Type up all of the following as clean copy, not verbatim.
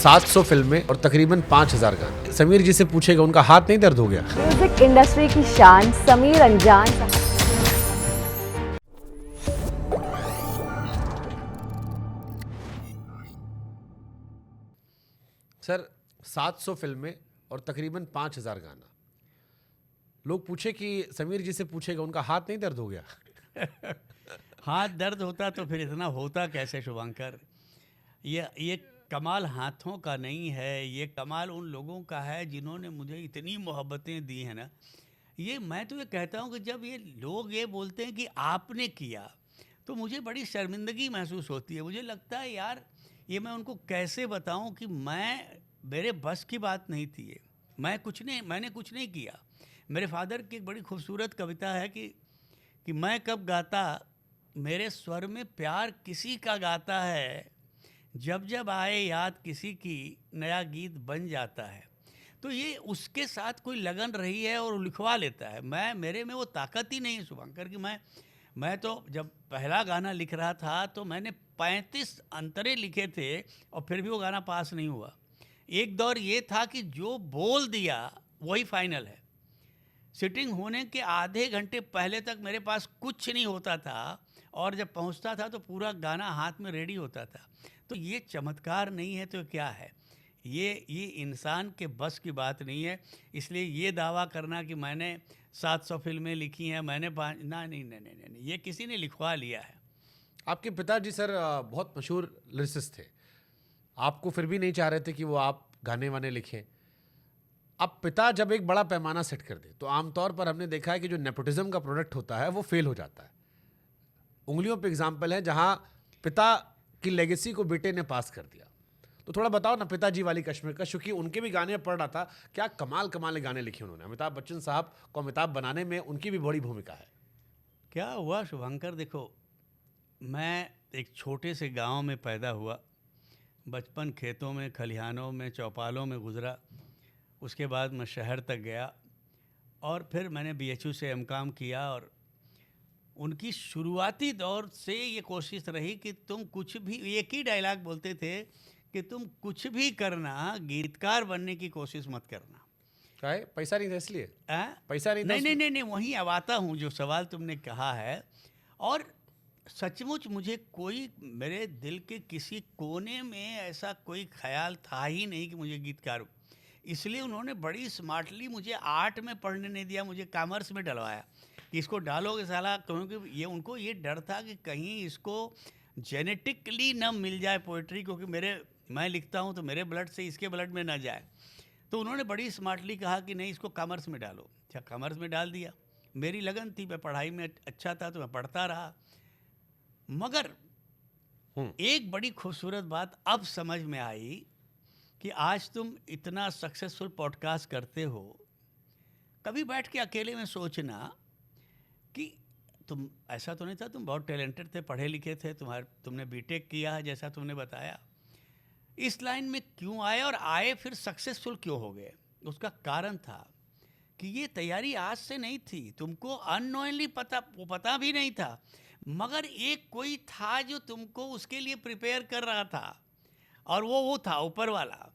700 फिल्में और तकरीबन 5000 गाने। समीर जी से पूछेगा उनका हाथ नहीं दर्द हो गया? म्यूजिक इंडस्ट्री की शान समीर अंजान। सर 700 फिल्में और तकरीबन 5000 गाना। लोग पूछे कि समीर जी से पूछेगा उनका हाथ नहीं दर्द हो गया? हाथ दर्द होता तो फिर इतना होता कैसे शुभंकर। ये कमाल हाथों का नहीं है, ये कमाल उन लोगों का है जिन्होंने मुझे इतनी मोहब्बतें दी हैं ना। ये मैं तो ये कहता हूँ कि जब ये लोग ये बोलते हैं कि आपने किया तो मुझे बड़ी शर्मिंदगी महसूस होती है। मुझे लगता है यार ये मैं उनको कैसे बताऊं कि मेरे बस की बात नहीं थी ये। मैंने कुछ नहीं किया। मेरे फादर की एक बड़ी खूबसूरत कविता है कि मैं कब गाता मेरे स्वर में प्यार किसी का गाता है, जब जब आए याद किसी की नया गीत बन जाता है। तो ये उसके साथ कोई लगन रही है और लिखवा लेता है। मेरे में वो ताकत ही नहीं है शुभंकर कि मैं तो जब पहला गाना लिख रहा था तो मैंने 35 अंतरे लिखे थे और फिर भी वो गाना पास नहीं हुआ। एक दौर ये था कि जो बोल दिया वही फाइनल है। सिटिंग होने के आधे घंटे पहले तक मेरे पास कुछ नहीं होता था और जब पहुंचता था तो पूरा गाना हाथ में रेडी होता था। तो ये चमत्कार नहीं है तो क्या है? ये इंसान के बस की बात नहीं है। इसलिए ये दावा करना कि मैंने 700 फिल्में लिखी हैं, मैंने नहीं, ये किसी ने लिखवा लिया है। आपके पिताजी सर बहुत मशहूर लिरिसिस्ट थे। आपको फिर भी नहीं चाह रहे थे कि वो आप गाने वाने लिखें। अब पिता जब एक बड़ा पैमाना सेट कर दे तो आमतौर पर हमने देखा है कि जो नेपोटिज्म का प्रोडक्ट होता है वो फेल हो जाता है। उंगलियों पे एग्जाम्पल है जहां पिता की लेगेसी को बेटे ने पास कर दिया। तो थोड़ा बताओ ना पिताजी वाली कश्मकश, क्योंकि उनके भी गाने पढ़ रहा था। क्या कमाल कमाल के गाने लिखे उन्होंने। अमिताभ बच्चन साहब को अमिताभ बनाने में उनकी भी बड़ी भूमिका है। क्या हुआ शुभंकर, देखो मैं एक छोटे से गांव में पैदा हुआ। बचपन खेतों में, खलिहानों में, चौपालों में गुजरा। उसके बाद मैं शहर तक गया और फिर मैंने BHU से MCOM किया। और उनकी शुरुआती दौर से ये कोशिश रही कि तुम कुछ भी, एक ही डायलॉग बोलते थे कि तुम कुछ भी करना, गीतकार बनने की कोशिश मत करना। क्या है? पैसा नहीं था इसलिए? पैसा नहीं था नहीं उसमें? नहीं नहीं, वहीं अब आता हूँ जो सवाल तुमने कहा है। और सचमुच मुझे कोई, मेरे दिल के किसी कोने में ऐसा कोई ख्याल था ही नहीं कि मुझे गीतकार। इसलिए उन्होंने बड़ी स्मार्टली मुझे आर्ट में पढ़ने नहीं दिया, मुझे कॉमर्स में डलवाया कि इसको डालोगे साला, क्योंकि ये उनको ये डर था कि कहीं इसको जेनेटिकली न मिल जाए पोइट्री, क्योंकि मैं लिखता हूँ तो मेरे ब्लड से इसके ब्लड में ना जाए। तो उन्होंने बड़ी स्मार्टली कहा कि नहीं, इसको कॉमर्स में डालो। अच्छा, कॉमर्स में डाल दिया। मेरी लगन थी, मैं पढ़ाई में अच्छा था तो मैं पढ़ता रहा। मगर एक बड़ी खूबसूरत बात अब समझ में आई कि आज तुम इतना सक्सेसफुल पॉडकास्ट करते हो, कभी बैठ के अकेले में सोचना कि तुम, ऐसा तो नहीं था, तुम बहुत टैलेंटेड थे, पढ़े लिखे थे, तुमने BTech किया है जैसा तुमने बताया, इस लाइन में क्यों आए और आए फिर सक्सेसफुल क्यों हो गए? उसका कारण था कि ये तैयारी आज से नहीं थी, तुमको अननोइंगली पता भी नहीं था, मगर एक कोई था जो तुमको उसके लिए प्रिपेयर कर रहा था और वो था ऊपर वाला।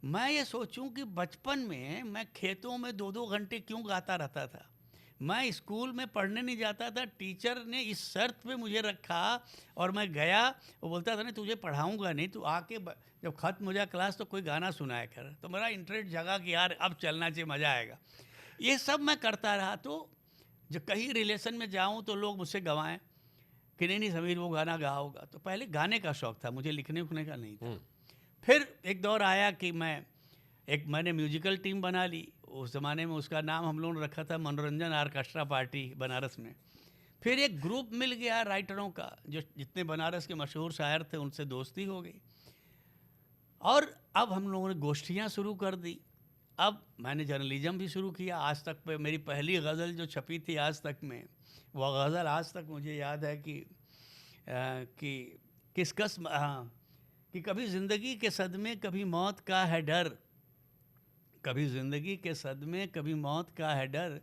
मैं ये सोचूं कि बचपन में मैं खेतों में 2-2 घंटे क्यों गाता रहता था। मैं स्कूल में पढ़ने नहीं जाता था, टीचर ने इस शर्त पे मुझे रखा और मैं गया। वो बोलता था नहीं तुझे पढ़ाऊंगा नहीं, तू आके जब ख़त्म हो जाए क्लास तो कोई गाना सुनाया कर। तो मेरा इंटरेस्ट जगा कि यार अब चलना चाहिए, मज़ा आएगा। ये सब मैं करता रहा। तो जब कहीं रिलेशन में जाऊँ तो लोग मुझसे गवाएं कि नहीं समीर वो गाना गा होगा। तो पहले गाने का शौक़ था, मुझे लिखने उखने का नहीं था। फिर एक दौर आया कि मैंने म्यूजिकल टीम बना ली। उस ज़माने में उसका नाम हम लोगों ने रखा था मनोरंजन ऑर्केस्ट्रा पार्टी बनारस में। फिर एक ग्रुप मिल गया राइटरों का, जो जितने बनारस के मशहूर शायर थे उनसे दोस्ती हो गई। और अब हम लोगों ने गोष्ठियाँ शुरू कर दी। अब मैंने जर्नलिज्म भी शुरू किया। आज तक पे मेरी पहली गज़ल जो छपी थी आज तक में, वह गज़ल आज तक मुझे याद है कि कभी ज़िंदगी के सदमे कभी मौत का है डर, कभी ज़िंदगी के सदमे कभी मौत का है डर,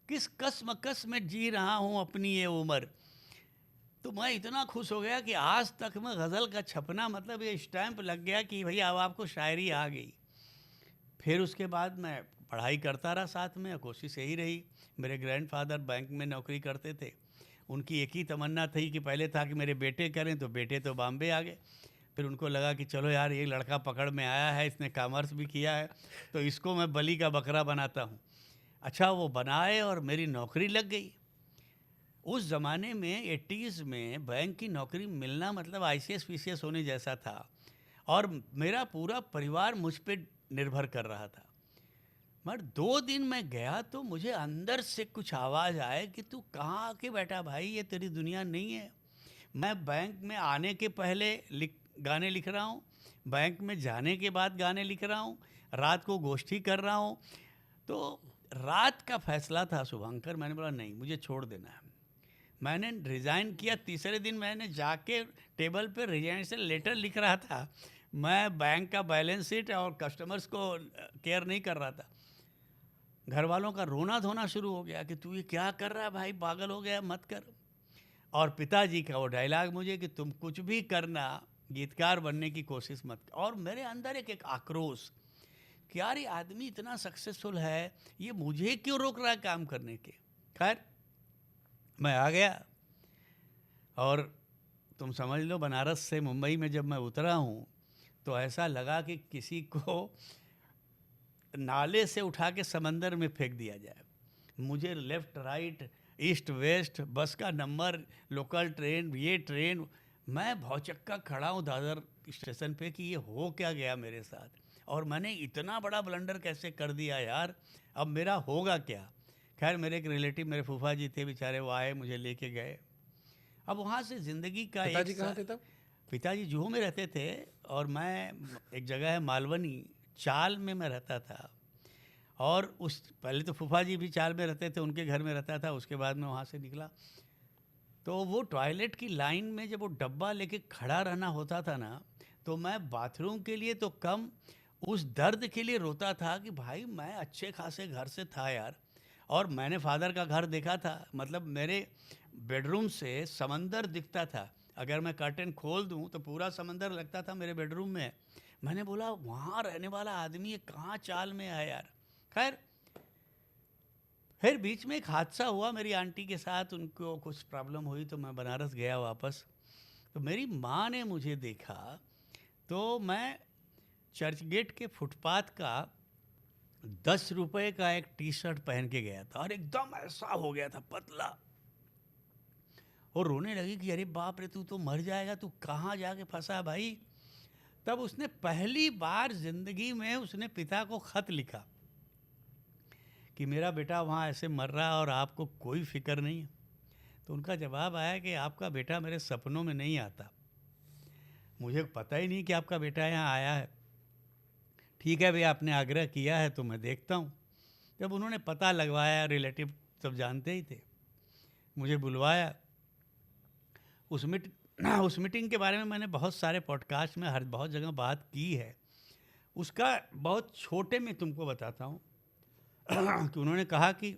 किस कसमकस में जी रहा हूँ अपनी ये उम्र। तो मैं इतना खुश हो गया कि आज तक मैं गज़ल का छपना, मतलब ये स्टैंप लग गया कि भैया अब आपको शायरी आ गई। फिर उसके बाद मैं पढ़ाई करता रहा साथ में, कोशिश यही रही। मेरे ग्रैंडफादर बैंक में नौकरी करते थे, उनकी एक ही तमन्ना थी कि पहले था कि मेरे बेटे करें, तो बेटे तो बॉम्बे आ गए। फिर उनको लगा कि चलो यार ये लड़का पकड़ में आया है, इसने कॉमर्स भी किया है, तो इसको मैं बलि का बकरा बनाता हूँ। अच्छा, वो बनाए और मेरी नौकरी लग गई। उस ज़माने में 80s में बैंक की नौकरी मिलना मतलब ICS PCS होने जैसा था, और मेरा पूरा परिवार मुझ पे निर्भर कर रहा था। मगर 2 दिन मैं गया तो मुझे अंदर से कुछ आवाज़ आए कि तू कहाँ आके बैठा भाई, ये तेरी दुनिया नहीं है। मैं बैंक में आने के पहले गाने लिख रहा हूँ, बैंक में जाने के बाद गाने लिख रहा हूँ, रात को गोष्ठी कर रहा हूँ। तो रात का फैसला था शुभंकर, मैंने बोला नहीं, मुझे छोड़ देना है। मैंने रिज़ाइन किया। तीसरे दिन मैंने जाके टेबल पे रिजाइनेशन लेटर लिख रहा था। मैं बैंक का बैलेंस शीट और कस्टमर्स को केयर नहीं कर रहा था। घर वालों का रोना धोना शुरू हो गया कि तू ये क्या कर रहा है भाई, पागल हो गया, मत कर। और पिताजी का वो डायलॉग मुझे कि तुम कुछ भी करना, गीतकार बनने की कोशिश मत कर। और मेरे अंदर एक आक्रोश कि यार ये आदमी इतना सक्सेसफुल है, ये मुझे क्यों रोक रहा है काम करने के। खैर मैं आ गया, और तुम समझ लो बनारस से मुंबई में जब मैं उतरा हूँ तो ऐसा लगा कि किसी को नाले से उठा के समंदर में फेंक दिया जाए। मुझे लेफ़्ट राइट ईस्ट वेस्ट, बस का नंबर, लोकल ट्रेन, ये ट्रेन, मैं भौचक्का खड़ा हूँ दादर स्टेशन पे कि ये हो क्या गया मेरे साथ, और मैंने इतना बड़ा ब्लंडर कैसे कर दिया यार, अब मेरा होगा क्या। खैर मेरे एक रिलेटिव, मेरे फूफा जी थे बेचारे, वो आए, मुझे लेके गए। अब वहाँ से ज़िंदगी का पिताजी कहाँ थे तब? पिताजी जुहू में रहते थे, और मैं एक जगह है मालवनी, चाल में मैं रहता था। और उस पहले तो फूफा जी भी चाल में रहते थे, उनके घर में रहता था, उसके बाद मैं वहाँ से निकला। तो वो टॉयलेट की लाइन में जब वो डब्बा लेके खड़ा रहना होता था ना, तो मैं बाथरूम के लिए तो कम, उस दर्द के लिए रोता था कि भाई मैं अच्छे खासे घर से था यार, और मैंने फादर का घर देखा था, मतलब मेरे बेडरूम से समंदर दिखता था। अगर मैं कर्टेन खोल दूं तो पूरा समंदर लगता था मेरे बेडरूम में। मैंने बोला वहाँ रहने वाला आदमी ये कहाँ चाल में है यार। खैर फिर बीच में एक हादसा हुआ मेरी आंटी के साथ, उनको कुछ प्रॉब्लम हुई तो मैं बनारस गया वापस। तो मेरी माँ ने मुझे देखा, तो मैं चर्च गेट के फुटपाथ का 10 रुपए का एक टी शर्ट पहन के गया था, और एकदम ऐसा हो गया था पतला, और रोने लगी कि अरे बाप रे, तू तो मर जाएगा, तू कहाँ जाके फंसा भाई। तब उसने पहली बार ज़िंदगी में उसने पिता को ख़त लिखा कि मेरा बेटा वहाँ ऐसे मर रहा है और आपको कोई फिक्र नहीं है। तो उनका जवाब आया कि आपका बेटा मेरे सपनों में नहीं आता, मुझे पता ही नहीं कि आपका बेटा यहाँ आया है। ठीक है भैया, आपने आग्रह किया है तो मैं देखता हूँ। जब उन्होंने पता लगवाया, रिलेटिव सब जानते ही थे, मुझे बुलवाया। उस मीटिंग के बारे में मैंने बहुत सारे पॉडकास्ट में बहुत जगह बात की है। उसका बहुत छोटे में तुमको बताता हूँ कि उन्होंने कहा कि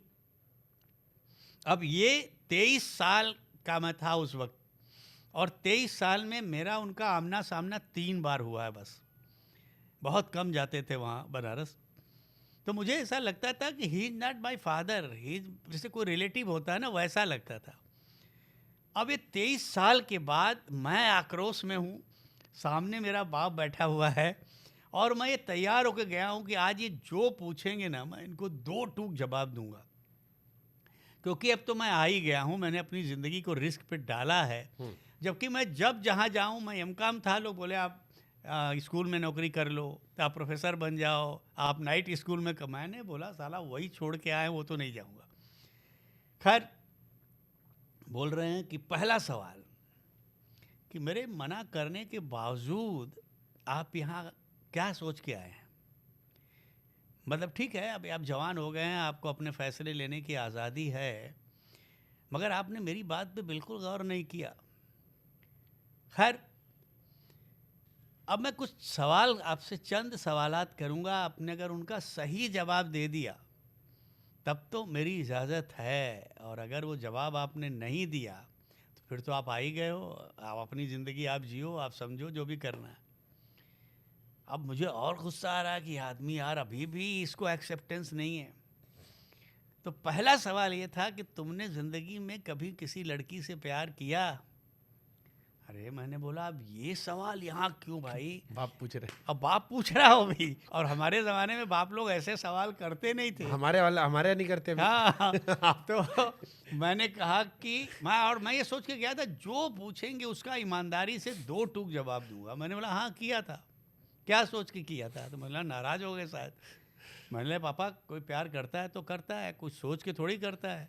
अब ये 23 साल का मैं था उस वक्त, और 23 साल में मेरा उनका आमना सामना 3 बार हुआ है बस। बहुत कम जाते थे वहाँ बनारस। तो मुझे ऐसा लगता था कि he is not my father, he जैसे कोई रिलेटिव होता है ना, वैसा लगता था। अब ये 23 साल के बाद मैं आक्रोश में हूँ, सामने मेरा बाप बैठा हुआ है, और मैं ये तैयार होकर गया हूँ कि आज ये जो पूछेंगे ना, मैं इनको 2 टूक जवाब दूंगा, क्योंकि अब तो मैं आ ही गया हूँ, मैंने अपनी ज़िंदगी को रिस्क पे डाला है। जबकि मैं जब जहाँ जाऊँ, मैं एमकॉम था, लोग बोले आप स्कूल में नौकरी कर लो, तो आप प्रोफेसर बन जाओ, आप नाइट स्कूल में मैंने बोला साला वही छोड़ के आए, वो तो नहीं जाऊँगा। खैर बोल रहे हैं कि पहला सवाल कि मेरे मना करने के बावजूद आप यहाँ क्या सोच के आए हैं। मतलब ठीक है, अभी आप जवान हो गए हैं, आपको अपने फैसले लेने की आज़ादी है, मगर आपने मेरी बात पे बिल्कुल गौर नहीं किया। खैर अब मैं कुछ सवाल आपसे, चंद सवालात करूँगा, आपने अगर उनका सही जवाब दे दिया तब तो मेरी इजाज़त है, और अगर वो जवाब आपने नहीं दिया तो फिर तो आप आ ही गए हो, आप अपनी ज़िंदगी आप जियो, आप समझो जो भी करना है। अब मुझे और गुस्सा आ रहा है कि आदमी यार अभी भी इसको एक्सेप्टेंस नहीं है। तो पहला सवाल ये था कि तुमने ज़िंदगी में कभी किसी लड़की से प्यार किया? अरे मैंने बोला अब ये सवाल यहाँ क्यों भाई? बाप पूछ रहे अब बाप पूछ रहा हो भी, और हमारे ज़माने में बाप लोग ऐसे सवाल करते नहीं थे। हमारे वाला हमारे यहाँ नहीं करते अभी। हाँ तो मैंने कहा कि मैं ये सोच के गया था जो पूछेंगे उसका ईमानदारी से 2 टूक जवाब दूंगा। मैंने बोला हाँ किया था। क्या सोच के किया था? तो मैंने नाराज़ हो गए शायद। मैंने बोला पापा कोई प्यार करता है तो करता है, कुछ सोच के थोड़ी करता है।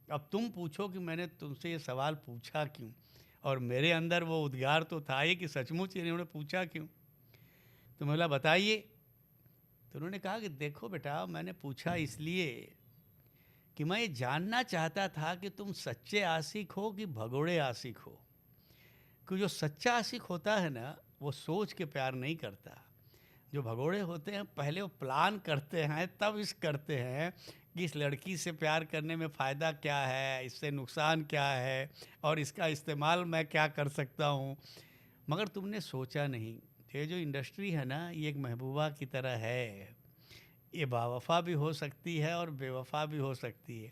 अब तुम पूछो कि मैंने तुमसे ये सवाल पूछा क्यों, और मेरे अंदर वो उद्गार तो था ही कि सचमुच इन्होंने पूछा क्यों। तो मैं बोला बताइए। तो उन्होंने कहा कि देखो बेटा मैंने पूछा इसलिए कि मैं ये जानना चाहता था कि तुम सच्चे आशिक हो कि भगोड़े आशिक हो। कि जो सच्चा आशिक होता है ना वो सोच के प्यार नहीं करता। जो भगोड़े होते हैं पहले वो प्लान करते हैं, तब इस करते हैं कि इस लड़की से प्यार करने में फ़ायदा क्या है, इससे नुकसान क्या है, और इसका इस्तेमाल मैं क्या कर सकता हूँ। मगर तुमने सोचा नहीं। ये जो इंडस्ट्री है ना ये एक महबूबा की तरह है। ये बावफा भी हो सकती है और बेवफा भी हो सकती है,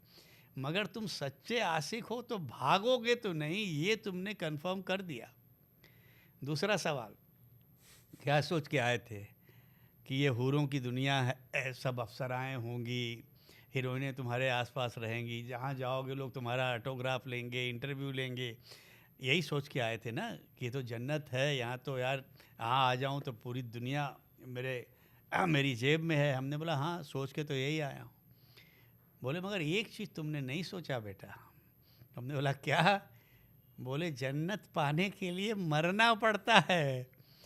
मगर तुम सच्चे आशिक हो तो भागोगे तो नहीं, ये तुमने कंफर्म कर दिया। दूसरा सवाल, क्या सोच के आए थे कि ये हूरों की दुनिया है, सब अप्सराएं होंगी, हीरोइनें तुम्हारे आसपास रहेंगी, जहाँ जाओगे लोग तुम्हारा ऑटोग्राफ लेंगे, इंटरव्यू लेंगे, यही सोच के आए थे ना कि ये तो जन्नत है, यहाँ तो यार यहाँ आ जाऊँ तो पूरी दुनिया मेरी जेब में है। हमने बोला हाँ सोच के तो यही आया हूँ। बोले मगर एक चीज़ तुमने नहीं सोचा बेटा। हमने बोला क्या? बोले जन्नत पाने के लिए मरना पड़ता है।